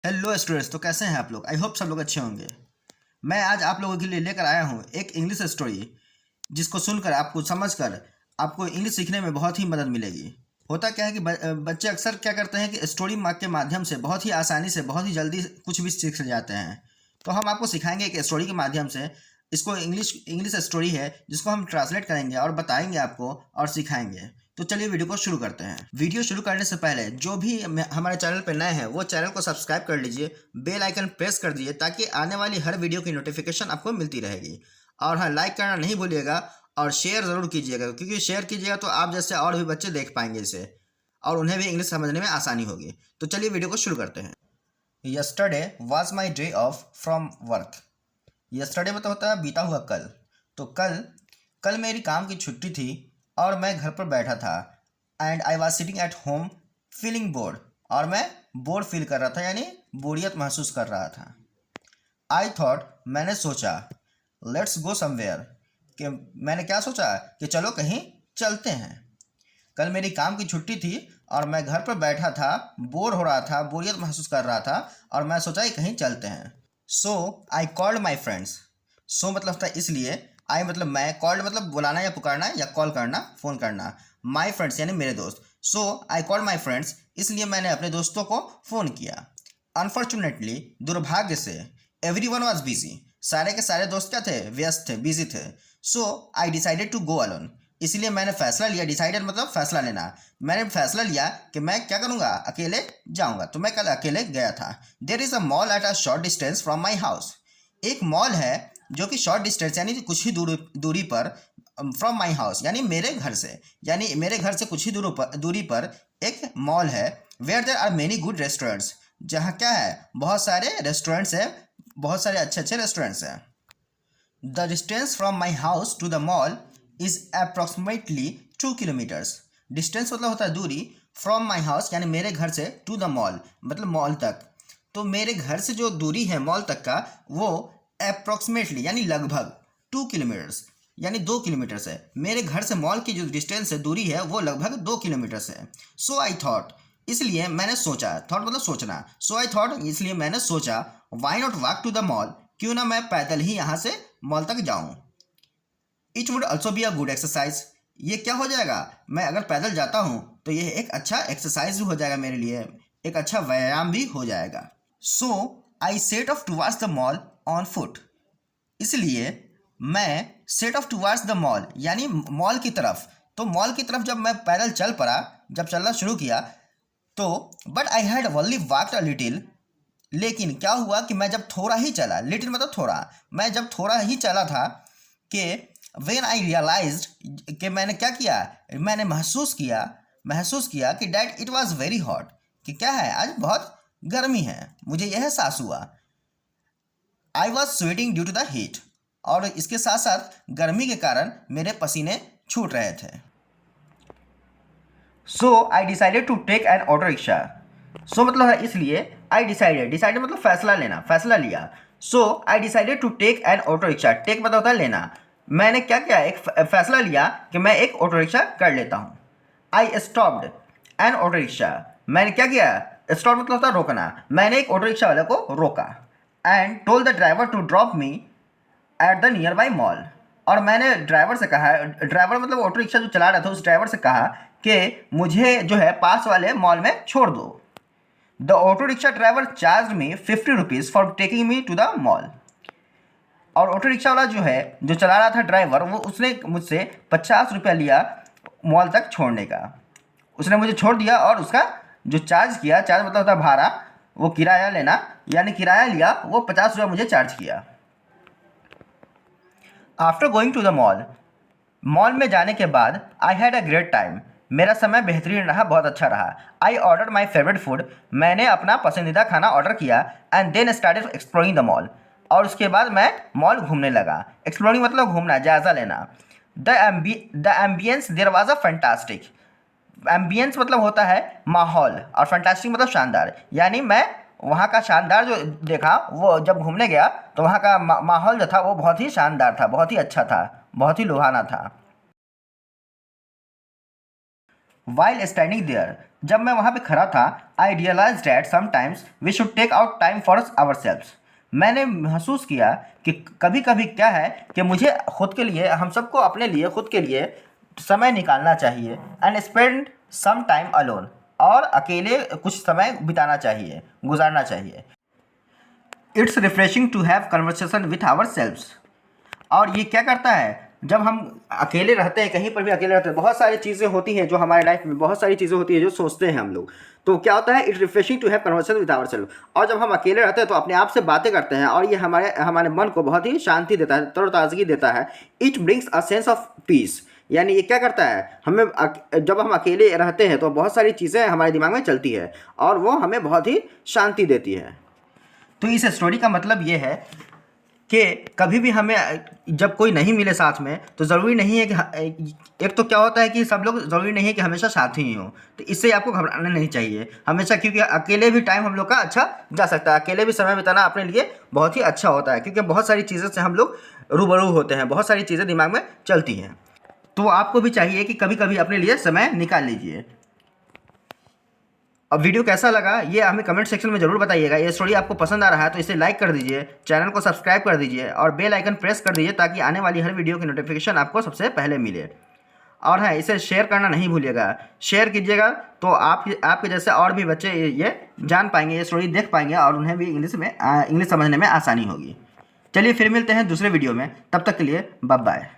Hello students, तो कैसे हैं आप लोग। आई होप सब लोग अच्छे होंगे। मैं आज आप लोगों के लिए लेकर आया हूँ एक इंग्लिश स्टोरी, जिसको सुनकर आपको समझकर आपको इंग्लिश सीखने में बहुत ही मदद मिलेगी। होता क्या है कि बच्चे अक्सर क्या करते हैं कि स्टोरी के माध्यम से बहुत ही आसानी से बहुत ही जल्दी कुछ भी सीख जाते हैं। तो हम आपको सिखाएंगे एक स्टोरी के माध्यम से। इसको इंग्लिश इंग्लिश स्टोरी है जिसको हम ट्रांसलेट करेंगे और बताएंगे आपको और सिखाएंगे। तो चलिए वीडियो को शुरू करते हैं। वीडियो शुरू करने से पहले जो भी हमारे चैनल पर नए हैं वो चैनल को सब्सक्राइब कर लीजिए, बेल आइकन प्रेस कर दीजिए ताकि आने वाली हर वीडियो की नोटिफिकेशन आपको मिलती रहेगी। और हाँ, लाइक करना नहीं भूलिएगा और शेयर ज़रूर कीजिएगा, क्योंकि शेयर कीजिएगा तो आप जैसे और भी बच्चे देख पाएंगे इसे और उन्हें भी इंग्लिश समझने में आसानी होगी। तो चलिए वीडियो को शुरू करते हैं। Yesterday was my day of from work. Yesterday मतलब होता है बीता हुआ कल। तो कल कल मेरी काम की छुट्टी थी और मैं घर पर बैठा था। And I was sitting at home feeling board. और मैं बोर्ड फील कर रहा था, यानी बोरियत महसूस कर रहा था। आई थॉट, मैंने सोचा, लेट्स गो समवेयर, कि मैंने क्या सोचा कि चलो कहीं चलते हैं। कल मेरी काम की छुट्टी थी और मैं घर पर बैठा था, बोर हो रहा था, बोरियत महसूस कर रहा था और मैं सोचा कि कहीं चलते हैं। सो आई कॉल्ड माई फ्रेंड्स। सो मतलब था इसलिए, आई मतलब मैं, कॉल्ड मतलब बुलाना या पुकारना या कॉल करना, फ़ोन करना। माई फ्रेंड्स यानी मेरे दोस्त। सो आई कॉल्ड माई फ्रेंड्स, इसलिए मैंने अपने दोस्तों को फ़ोन किया। अनफॉर्चुनेटली, दुर्भाग्य से, एवरी वन वॉज बिजी, सारे के सारे दोस्त क्या थे, व्यस्त थे, बिजी थे। So I decided to go alone, इसलिए मैंने फैसला लिया। डिसाइडेड मतलब फैसला लेना। मैंने फैसला लिया कि मैं क्या करूँगा, अकेले जाऊँगा। तो मैं कल अकेले गया था। There is a mall at a short distance from my house. एक मॉल है जो कि शॉर्ट डिस्टेंस यानी कि कुछ ही दूरी पर, फ्रॉम माई हाउस यानी मेरे घर से, यानी मेरे घर से कुछ ही दूरी पर एक मॉल है। Where there are many good restaurants, जहाँ क्या है, बहुत सारे रेस्टोरेंट्स हैं, बहुत सारे अच्छे अच्छे रेस्टोरेंट्स हैं। The distance from my house to the mall is approximately 2 kilometres. Distance मतलब होता है दूरी, फ्रॉम माई हाउस यानी मेरे घर से, टू द मॉल मतलब मॉल तक। तो मेरे घर से जो दूरी है मॉल तक का, वो अप्रॉक्सीमेटली यानी लगभग 2 किलोमीटर्स यानी 2 किलोमीटर है। मेरे घर से मॉल की जो डिस्टेंस है, दूरी है, वो लगभग 2 किलोमीटर है। सो आई थॉट, इसलिए मैंने सोचा, थॉट मतलब सोचना। सो आई थॉट, इसलिए मैंने सोचा, why not walk to the mall, क्यों ना मैं पैदल ही यहाँ से मॉल तक जाऊँ। It would also be a good exercise, ये क्या हो जाएगा, मैं अगर पैदल जाता हूँ तो यह एक अच्छा एक्सरसाइज भी हो जाएगा मेरे लिए, एक अच्छा व्यायाम भी हो जाएगा। So I set off towards the mall on foot, इसलिए मैं set off towards the mall यानी मॉल की तरफ, तो मॉल की तरफ जब मैं पैदल चल पड़ा, जब चलना शुरू किया तो, but I had only walked a little, लेकिन क्या हुआ कि मैं जब थोड़ा ही चला, लिटिल मतलब थोड़ा, मैं जब थोड़ा ही चला था कि वेन आई रियलाइज्ड, कि मैंने क्या किया, मैंने महसूस किया कि that it was very hot, कि क्या है, आज बहुत गर्मी है, मुझे यह एहसास हुआ। I was sweating due to the heat, और इसके साथ साथ गर्मी के कारण मेरे पसीने छूट रहे थे। So I decided to take an auto rickshaw. So मतलब है इसलिए, आई डिसाइडेड मतलब फैसला लेना, फैसला लिया। So I decided to take an auto rickshaw, take मतलब होता है लेना। मैंने क्या किया, एक फैसला लिया कि मैं एक ऑटो रिक्शा कर लेता हूँ। I stopped N auto rickshaw, मैंने क्या किया, स्टॉप मतलब होता है रोकना, मैंने एक ऑटो रिक्शा वाले को रोका। And told the driver to drop me at the nearby mall, और मैंने ड्राइवर से कहा, ड्राइवर मतलब ऑटो रिक्शा जो चला रहा था उस ड्राइवर से कहा कि मुझे जो है पास वाले मॉल में छोड़ दो। The auto rickshaw driver charge me 50 rupees for taking me to the mall, और ऑटो रिक्शा वाला जो है, जो चला रहा था ड्राइवर, वो उसने मुझसे 50 रुपया लिया मॉल तक छोड़ने का। उसने मुझे छोड़ दिया और उसका जो चार्ज किया, चार्ज मतलब होता है भाड़ा, वो किराया लेना, यानी किराया लिया, वो 50 रुपया मुझे चार्ज किया। After going to the mall, mall में जाने के बाद, I had a great time, मेरा समय बेहतरीन रहा, बहुत अच्छा रहा। I order my favourite food, मैंने अपना पसंदीदा खाना ऑर्डर किया। And then started exploring the mall, और उसके बाद मैं मॉल घूमने लगा। एक्सप्लोरिंग मतलब घूमना, जायज़ा लेना। The ambience there was a fantastic, ambience मतलब होता है माहौल, और फैंटास्टिक मतलब शानदार, यानी मैं वहाँ का शानदार जो देखा, वो जब घूमने गया तो वहाँ का माहौल जो था वो बहुत ही शानदार था, बहुत ही अच्छा था, बहुत ही लुभाना था। वाइल स्टैंडिंग देयर, जब मैं वहाँ पे खड़ा था, I realise that sometimes we should take out time for ourselves, मैंने महसूस किया कि कभी कभी क्या है कि मुझे खुद के लिए, हम सबको अपने लिए, खुद के लिए समय निकालना चाहिए। And spend some time alone, और अकेले कुछ समय बिताना चाहिए, गुजारना चाहिए। It's refreshing to have conversation with ourselves, और ये क्या करता है, जब हम अकेले रहते हैं, कहीं पर भी अकेले रहते हैं, बहुत सारी चीज़ें होती हैं जो हमारे लाइफ में, बहुत सारी चीज़ें होती हैं जो सोचते हैं हम लोग, तो क्या होता है, it refreshing to have conversation with ourself. और जब हम अकेले रहते हैं तो अपने आप से बातें करते हैं, और ये हमारे हमारे मन को बहुत ही शांति देता है, तरोताज़गी देता है। It brings a sense of peace, यानी ये क्या करता है, हमें जब हम अकेले रहते हैं तो बहुत सारी चीज़ें हमारे दिमाग में चलती है, और वो हमें बहुत ही शांति देती है। तो इस स्टोरी का मतलब ये है कि कभी भी हमें, जब कोई नहीं मिले साथ में, तो ज़रूरी नहीं है कि, एक तो क्या होता है कि सब लोग, ज़रूरी नहीं है कि हमेशा साथ ही हो, तो इससे आपको घबराना नहीं चाहिए हमेशा, क्योंकि अकेले भी टाइम हम लोग का अच्छा जा सकता है। अकेले भी समय बिताना अपने लिए बहुत ही अच्छा होता है, क्योंकि बहुत सारी चीज़ों से हम लोग रूबरू होते हैं, बहुत सारी चीज़ें दिमाग में चलती हैं। तो आपको भी चाहिए कि कभी कभी अपने लिए समय निकाल लीजिए। अब वीडियो कैसा लगा ये हमें कमेंट सेक्शन में ज़रूर बताइएगा। ये स्टोरी आपको पसंद आ रहा है तो इसे लाइक कर दीजिए, चैनल को सब्सक्राइब कर दीजिए, और बेल आइकन प्रेस कर दीजिए, ताकि आने वाली हर वीडियो की नोटिफिकेशन आपको सबसे पहले मिले। और हाँ, इसे शेयर करना नहीं भूलिएगा, शेयर कीजिएगा तो आपके जैसे और भी बच्चे ये जान पाएंगे, ये स्टोरी देख पाएंगे, और उन्हें भी इंग्लिश समझने में आसानी होगी। चलिए फिर मिलते हैं दूसरे वीडियो में, तब तक के लिए बाय बाय।